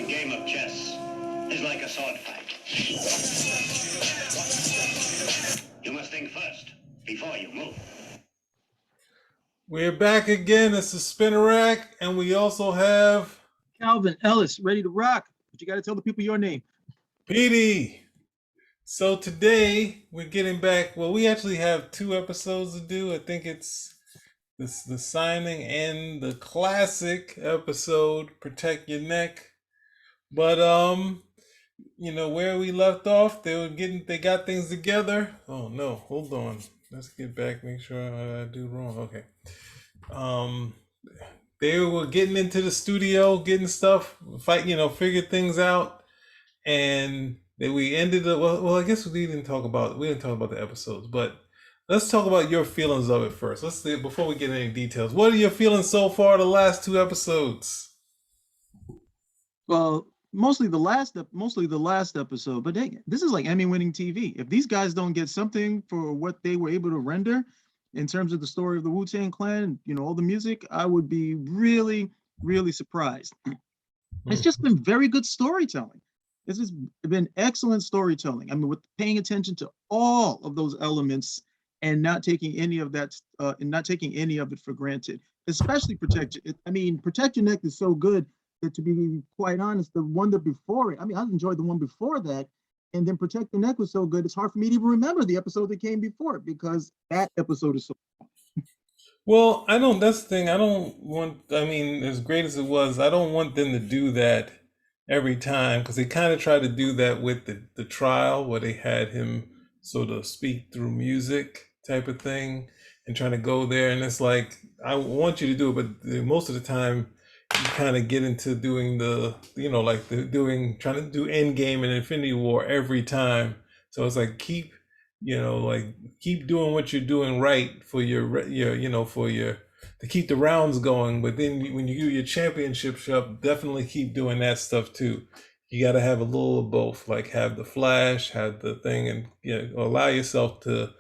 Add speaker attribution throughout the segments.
Speaker 1: game of chess is like a sword fight. You must think first before you move.
Speaker 2: We're back again. It's the Spinner Rack, and we also have
Speaker 3: Calvin Ellis, ready to rock. But you got to tell the people your name.
Speaker 2: Petey. So today we're getting back. Well, we actually have 2 episodes to do. I think it's the signing and the classic episode, Protect Your Neck. But where we left off, they got things together. Oh no, hold on. Let's get back, make sure I do wrong. Okay. They were getting into the studio, getting stuff, figure things out, and then we ended up. Well, I guess we didn't talk about the episodes, but let's talk about your feelings of it first. Let's see before we get into any details. What are your feelings so far? The last 2 episodes.
Speaker 3: Well, mostly the last episode. But this is like Emmy-winning TV. If these guys don't get something for what they were able to render in terms of the story of the Wu-Tang Clan, all the music, I would be really, really surprised. It's just been very good storytelling. This has been excellent storytelling. I mean, with paying attention to all of those elements and not taking any of that, for granted. Especially Protect Your Neck is so good that, to be quite honest, the one that before it, I enjoyed the one before that, and then Protect Your Neck was so good, it's hard for me to even remember the episode that came before it because that episode is so.
Speaker 2: Well, that's the thing. I don't want, as great as it was, I don't want them to do that every time, because they kind of tried to do that with the trial where they had him sort of speak through music type of thing and trying to go there. And it's like, I want you to do it, but most of the time you kind of get into doing trying to do Endgame and Infinity War every time. So it's like, keep doing what you're doing right for to keep the rounds going. But then when you do your championship stuff, definitely keep doing that stuff too. You got to have a little of both, like have the flash, have the thing, and allow yourself to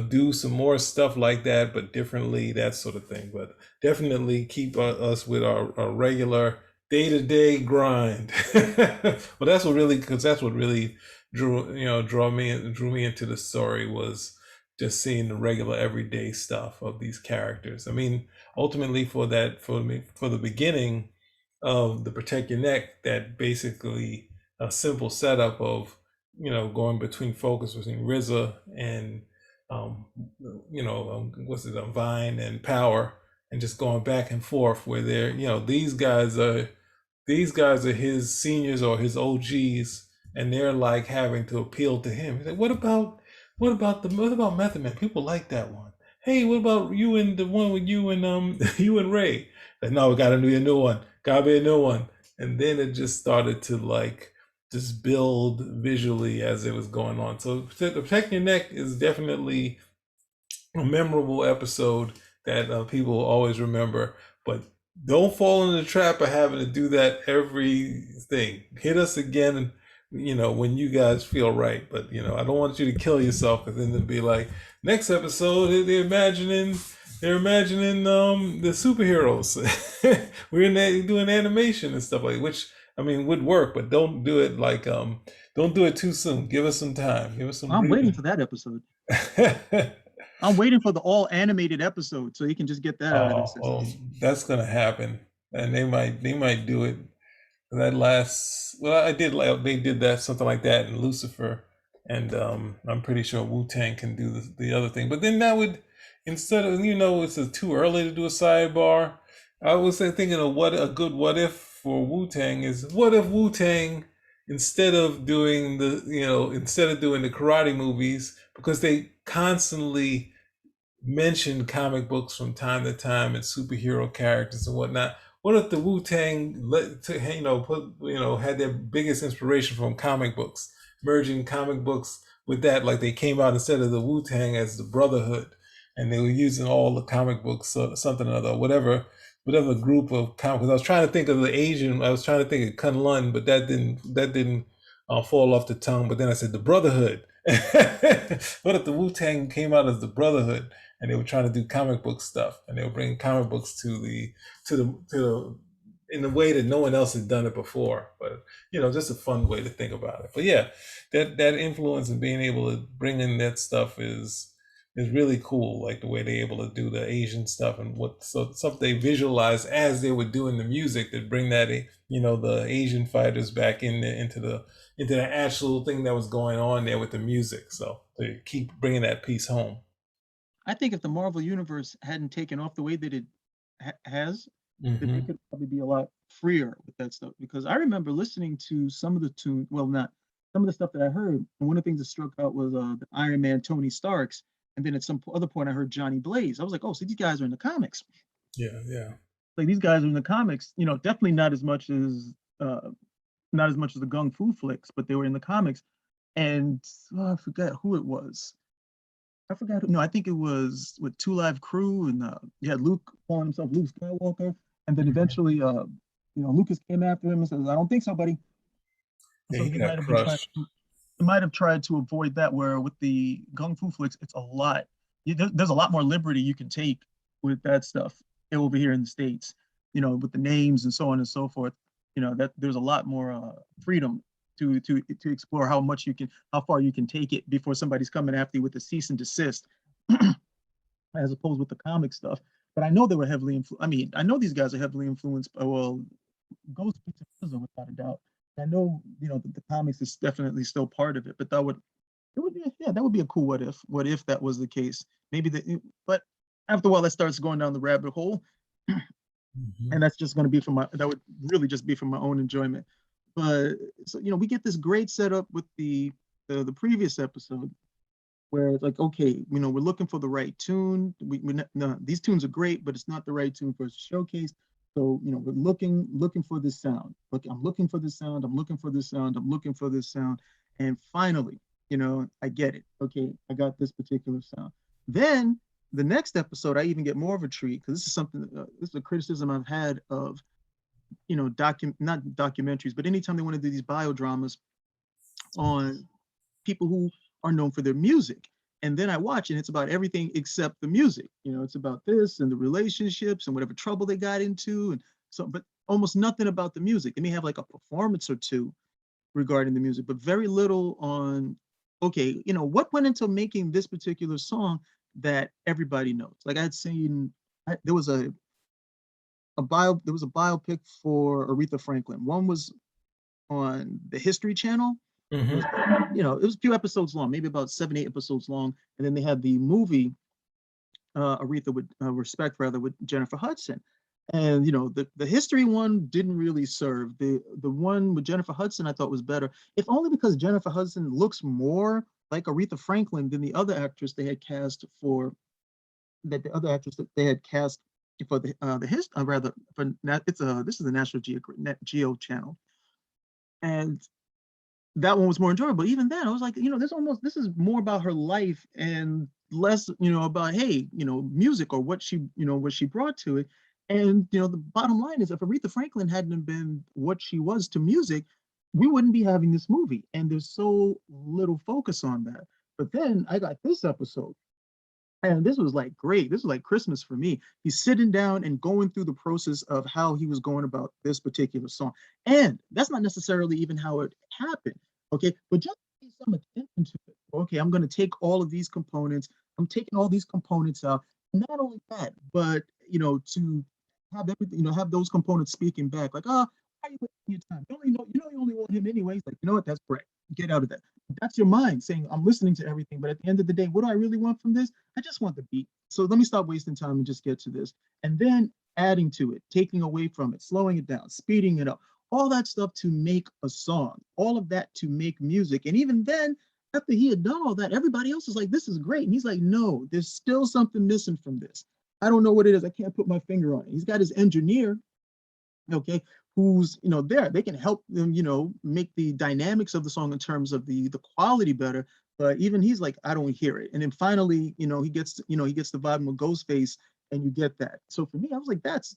Speaker 2: do some more stuff like that, but differently, that sort of thing. But definitely keep us with our regular day-to-day grind. Well, that's what really drew me into the story, was just seeing the regular everyday stuff of these characters. I mean, ultimately for the beginning of the Protect Your Neck, that basically a simple setup of going between RZA and Vine and Power, and just going back and forth, where these guys are his seniors or his OGs, and they're like having to appeal to him. He's like, what about Method Man? People like that one. Hey, what about you and the one with you and you and Ray? Like, no, we gotta be a new one. Gotta be a new one. And then it just started to just build visually as it was going on. So Protect Your Neck is definitely a memorable episode that people always remember. But don't fall into the trap of having to do that everything. Hit us again, when you guys feel right. But I don't want you to kill yourself, because then it'll be like, next episode they're imagining the superheroes. We're doing animation and stuff like, which would work, but don't do it don't do it too soon. Give us some time. Give us some.
Speaker 3: I'm waiting for that episode. I'm waiting for the all animated episode so you can just get that out of the system.
Speaker 2: Oh, that's gonna happen, and they might do it. That last, well, they did that, something like that in Lucifer, and I'm pretty sure Wu-Tang can do the other thing. But then that would, instead of it's too early to do a sidebar. I was thinking of what if for Wu-Tang is, what if Wu-Tang, instead of doing the karate movies, because they constantly mention comic books from time to time and superhero characters and whatnot. What if the Wu-Tang had their biggest inspiration from comic books, merging comic books with that, like they came out instead of the Wu-Tang as the Brotherhood, and they were using all the comic books, something or other, whatever group of comics. I was trying to think of the Asian. I was trying to think of Kunlun, but that didn't fall off the tongue. But then I said the Brotherhood. What if the Wu-Tang came out as the Brotherhood, and they were trying to do comic book stuff, and they were bringing comic books to the in a way that no one else had done it before. But just a fun way to think about it. But yeah, that influence and being able to bring in that stuff is really cool. Like the way they're able to do the Asian stuff and stuff they visualize as they were doing the music that bring that the Asian fighters back into the actual thing that was going on there with the music. So they keep bringing that piece home.
Speaker 3: I think if the Marvel universe hadn't taken off the way that it has, that they
Speaker 2: Hmm.
Speaker 3: could probably be a lot freer with that stuff. Because I remember listening to some of the tune, well, not some of the stuff that I heard, and one of the things that struck out was the Iron Man Tony Starks, and then at some other point I heard Johnny Blaze. I was like, oh, so these guys are in the comics.
Speaker 2: Yeah, yeah.
Speaker 3: Like these guys are in the comics. Definitely uh, not as much as the Gung Fu flicks, but they were in the comics. And I forget who it was. I forgot. No, I think it was with Two Live Crew, and you had Luke calling himself Luke Skywalker, and then
Speaker 2: Mhm.
Speaker 3: eventually, Lucas came after him and says, "I don't think so, buddy."
Speaker 2: Yeah,
Speaker 3: So
Speaker 2: he
Speaker 3: he
Speaker 2: got
Speaker 3: might have been trying.
Speaker 2: crushed.
Speaker 3: He might have tried to avoid that. Where with the Gung Fu flicks, it's a lot. There's a lot more liberty you can take with that stuff over here in the states. With the names and so on and so forth. That there's a lot more freedom to explore how far you can take it before somebody's coming after you with a cease and desist, as opposed with the comic stuff. But I know they were heavily influenced. I mean, I know these guys are heavily influenced by, well, Ghostbusters without a doubt. I know, the comics is definitely still part of it, but it would be, yeah, that would be a cool what if. What if that was the case? Maybe but after a while, that starts going down the rabbit hole,
Speaker 2: Mhm.
Speaker 3: and that's just going to be that would really just be for my own enjoyment. But so, we get this great setup with the previous episode where it's like, okay, we're looking for the right tune. No, these tunes are great, but it's not the right tune for us to showcase. So, we're looking for this sound. Look, I'm looking for this sound. I'm looking for this sound. I'm looking for this sound. And finally, I get it. Okay, I got this particular sound. Then the next episode, I even get more of a treat because this is something. This is a criticism I've had of, not documentaries, but anytime they want to do these biodramas on people who are known for their music. And then I watch and it's about everything except the music. It's about this and the relationships and whatever trouble they got into. And so, but almost nothing about the music. They may have like a performance or two regarding the music, but very little on, okay, what went into making this particular song that everybody knows. Like I had seen, there was a biopic for Aretha Franklin. One was on the History Channel. It was,
Speaker 2: Mhm.
Speaker 3: it was a few episodes long, maybe about 7, 8 episodes long. And then they had the movie Aretha with Respect, rather, with Jennifer Hudson. And the history one didn't really serve. The one with Jennifer Hudson I thought was better, if only because Jennifer Hudson looks more like Aretha Franklin than the other actress they had cast for that the other actress that they had cast for the his rather for it's this is the National Geo channel, and that one was more enjoyable. Even then, I was like, this is more about her life and less, about, hey, music or what she brought to it. And the bottom line is, if Aretha Franklin hadn't been what she was to music, we wouldn't be having this movie. And there's so little focus on that. But then I got this episode, and this was like great. This was like Christmas for me. He's sitting down and going through the process of how he was going about this particular song. And that's not necessarily even how it happened. Okay. But just pay some attention to it. Okay. I'm going to take all of these components. I'm taking all these components out. Not only that, but, to have everything, have those components speaking back, like, oh, why are you wasting your time? You only want him anyways. Like, you know what? That's great. Get out of that. That's your mind saying, I'm listening to everything. But at the end of the day, what do I really want from this? I just want the beat. So let me stop wasting time and just get to this. And then adding to it, taking away from it, slowing it down, speeding it up, all that stuff to make a song, all of that to make music. And even then, after he had done all that, everybody else is like, this is great. And he's like, no, there's still something missing from this. I don't know what it is. I can't put my finger on it. He's got his engineer, okay, who's there. They can help them, make the dynamics of the song in terms of the quality better. But even he's like, I don't hear it. And then finally, he gets the vibe of Ghostface, and you get that. So for me, I was like, that's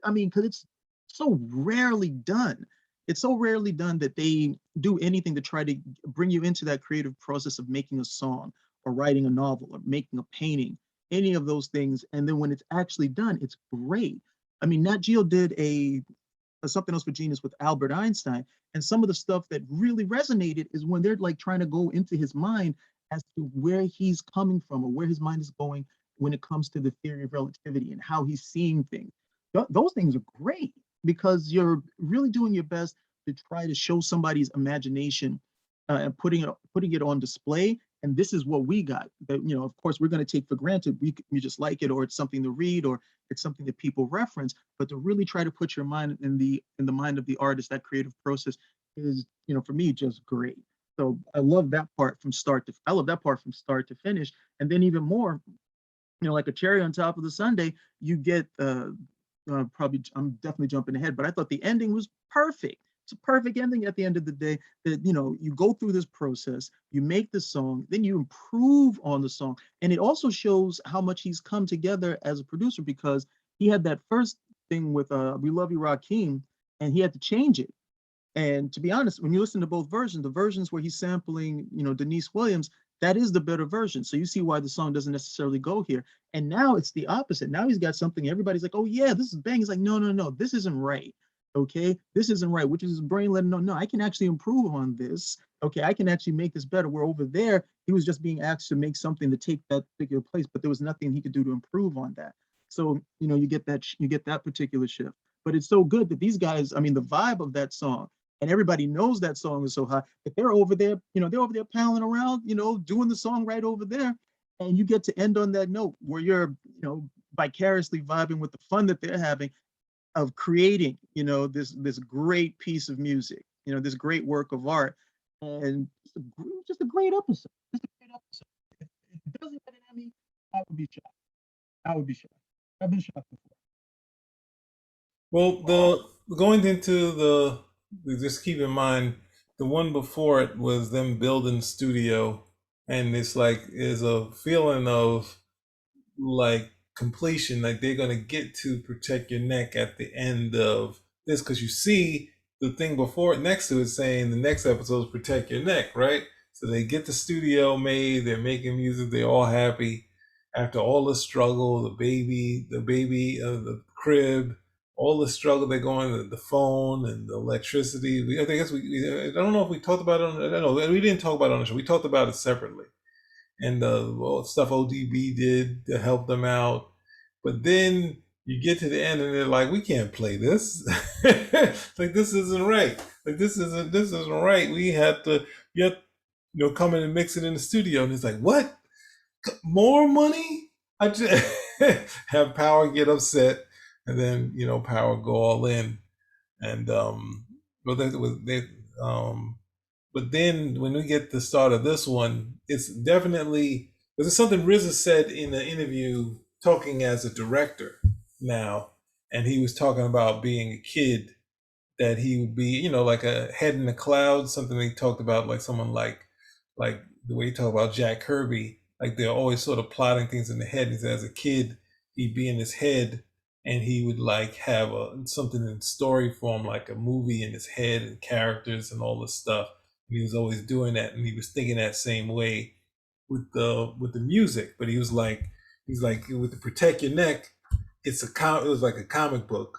Speaker 3: I mean, because it's so rarely done. It's so rarely done that they do anything to try to bring you into that creative process of making a song or writing a novel or making a painting, any of those things. And then when it's actually done, it's great. I mean, Nat Geo did Something Else for Genius with Albert Einstein. And some of the stuff that really resonated is when they're like trying to go into his mind as to where he's coming from or where his mind is going when it comes to the theory of relativity and how he's seeing things. Those things are great because you're really doing your best to try to show somebody's imagination and putting it on display. And this is what we got. That, of course, we're going to take for granted. We just like it, or it's something to read, or it's something that people reference. But to really try to put your mind in the mind of the artist, that creative process is, for me, just great. So I love that part from start to. I love that part from start to finish. And then even more, like a cherry on top of the sundae, you get probably, I'm definitely jumping ahead, but I thought the ending was perfect. It's a perfect ending at the end of the day that, you go through this process, you make the song, then you improve on the song. And it also shows how much he's come together as a producer because he had that first thing with We Love You, Rakim, and he had to change it. And to be honest, when you listen to both versions, the versions where he's sampling, Denise Williams, that is the better version. So you see why the song doesn't necessarily go here. And now it's the opposite. Now he's got something everybody's like, oh yeah, this is bang. He's like, no, no, no, this isn't right. Okay, this isn't right, which is his brain letting know, no, I can actually improve on this. Okay, I can actually make this better. Where over there, he was just being asked to make something to take that particular place, but there was nothing he could do to improve on that. So, you get that particular shift. But it's so good that these guys, I mean, the vibe of that song, and everybody knows that song is so high that they're over there, they're over there palling around, doing the song right over there. And you get to end on that note where you're, vicariously vibing with the fun that they're having of creating, this great piece of music, this great work of art. And just a great episode. Just a great episode. If it doesn't get an Emmy, I would be shocked. I would be shocked. I've been shocked before.
Speaker 2: Well, the going into just keep in mind the one before it was them building studio, and it's like is a feeling of like completion, like they're gonna get to Protect Your Neck at the end of this because you see the thing before it next to it saying the next episode is Protect Your Neck, right? So they get the studio made, they're making music, they're all happy after all the struggle, the crib, all the struggle they're going, the phone and the electricity. I guess I don't know if we talked about it on, I don't know, we didn't talk about it on the show. We talked about it separately and the stuff ODB did to help them out. But then you get to the end and they're like, we can't play this. Like this isn't right. Like this isn't right. We have to come in and mix it in the studio. And it's like, what? More money? I just have Power get upset and then Power go all in. And but but then when we get the start of this one, it's definitely there's something RZA said in the interview talking as a director now, and he was talking about being a kid that he would be, like a head in the clouds, something he talked about like someone like the way he talked about Jack Kirby, like they're always sort of plotting things in the head. He said as a kid, he'd be in his head and he would like have something in story form, like a movie in his head and characters and all this stuff. And he was always doing that, and he was thinking that same way with the music. But he's like with the Protect Your Neck, it was like a comic book,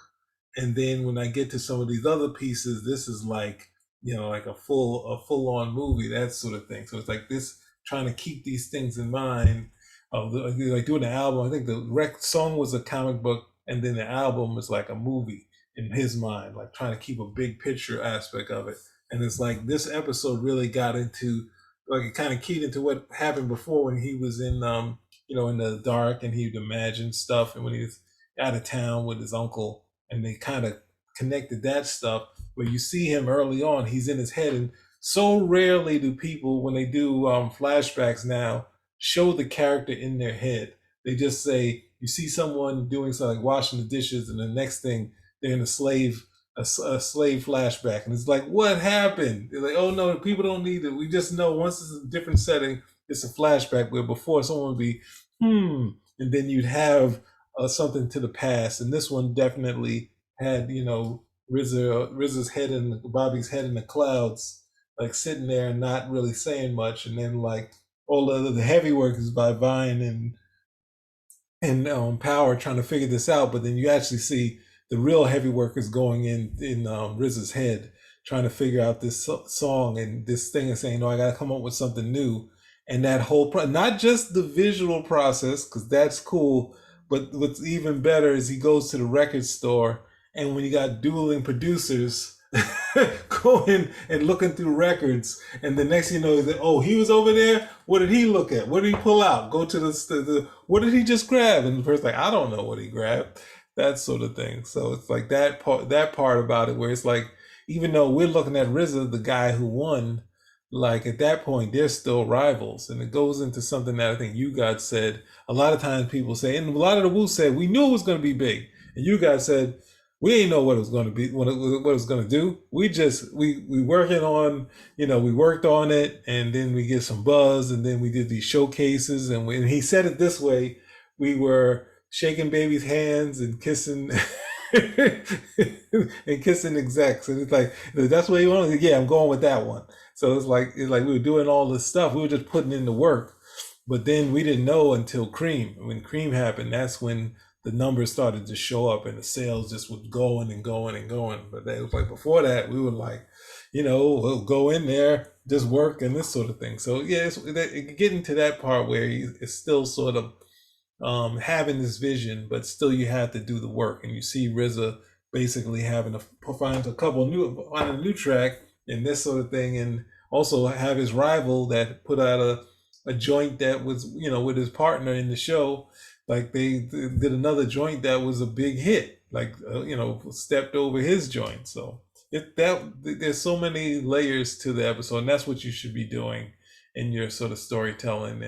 Speaker 2: and then when I get to some of these other pieces, this is like like a full on movie, that sort of thing. So it's like this trying to keep these things in mind. Like doing the album, I think the song was a comic book, and then the album was like a movie in his mind, like trying to keep a big picture aspect of it. And it's like this episode really got into like it kind of keyed into what happened before when he was in in the dark and he'd imagine stuff, and when he was out of town with his uncle, and they kind of connected that stuff where you see him early on, he's in his head. And so rarely do people, when they do flashbacks now, show the character in their head. They just say you see someone doing something like washing the dishes, and the next thing they're in a slave flashback, and it's like, what happened? They're like, oh no, people don't need it. We just know once it's a different setting, it's a flashback. Where before someone would be and then you'd have something to the past. And this one definitely had RZA's head and Bobby's head in the clouds, like sitting there and not really saying much, and then like all the heavy work is by Vine and Power trying to figure this out. But then you actually see the real heavy work is going in RZA's head, trying to figure out this song and this thing, and saying, no, I got to come up with something new. And that whole not just the visual process, because that's cool, but what's even better is he goes to the record store, and when you got dueling producers going and looking through records, and the next thing you know is that, oh, he was over there. What did he look at? What did he pull out? Go to the what did he just grab? And the person's like, I don't know what he grabbed. That sort of thing. So it's like that part about it, where it's like, even though we're looking at RZA, the guy who won, like at that point they're still rivals. And it goes into something that I think you guys said. A lot of times people say, and a lot of the Wu said, we knew it was going to be big, and you guys said, we ain't know what it was going to be, what it was going to do. We just we working on, we worked on it, and then we get some buzz, and then we did these showcases, and he said it this way: we were shaking babies' hands and kissing and kissing execs, and it's like, that's what you want. Yeah, I'm going with that one. So it's like we were doing all this stuff. We were just putting in the work, but then we didn't know until Cream. When Cream happened, that's when the numbers started to show up, and the sales just was going and going and going. But it was like, before that, we were like, we'll go in there, just work, and this sort of thing. So yeah, it's getting to that part where it's still sort of having this vision, but still you have to do the work. And you see RZA basically having to find a new track and this sort of thing, and also have his rival that put out a joint that was, with his partner in the show. Like they did another joint that was a big hit, like stepped over his joint. So there's so many layers to the episode, and that's what you should be doing in your sort of storytelling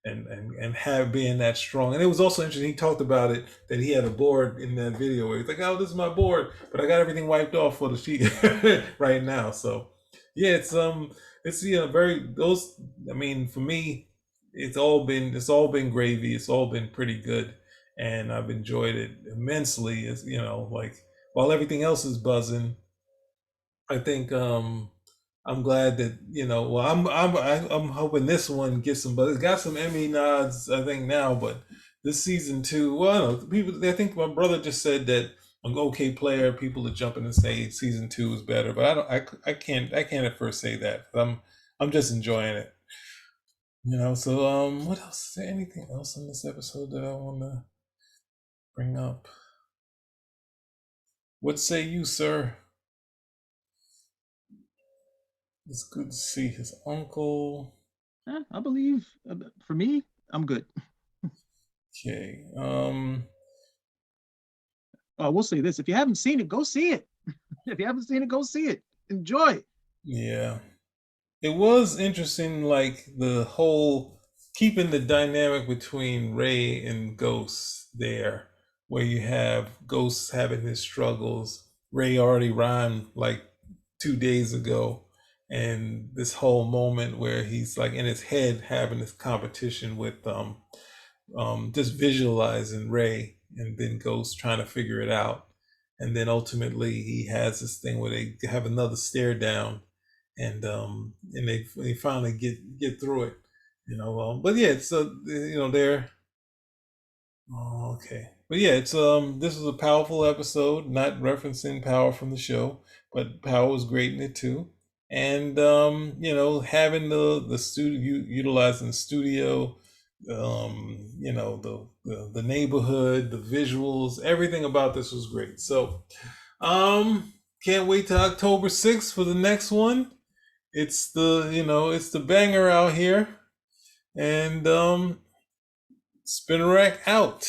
Speaker 2: and have being that strong. And it was also interesting, he talked about it, that he had a board in that video where he's like, oh, this is my board, but I got everything wiped off for the sheet right now. So yeah, it's very, those, I mean, for me, it's all been gravy. It's all been pretty good, and I've enjoyed it immensely. It's, like, while everything else is buzzing, I think I'm glad that, well, I'm hoping this one gets some buzz. It got some Emmy nods, I think, now, but this season 2, well, I don't know, people, I think my brother just said that an OK player, people are jumping and say season 2 is better, but I can't at first say that. I'm just enjoying it. So what else? Is there anything else in this episode that I want to bring up? What say you, sir? It's good to see his uncle.
Speaker 3: I believe, for me, I'm good.
Speaker 2: Okay.
Speaker 3: I will say this: if you haven't seen it, go see it. If you haven't seen it, go see it. Enjoy it.
Speaker 2: Yeah. It was interesting, like the whole keeping the dynamic between Ray and Ghost there, where you have Ghost having his struggles. Ray already rhymed like 2 days ago, and this whole moment where he's like in his head having this competition with just visualizing Ray, and then Ghost trying to figure it out, and then ultimately he has this thing where they have another stare down, and they finally get through it, but yeah, it's they're okay, but yeah, it's this was a powerful episode, not referencing Power from the show, but Power was great in it too. And having the studio, utilizing the studio, the neighborhood, the visuals, everything about this was great. So can't wait till October 6th for the next one. It's the banger out here. And Spinner Rack out.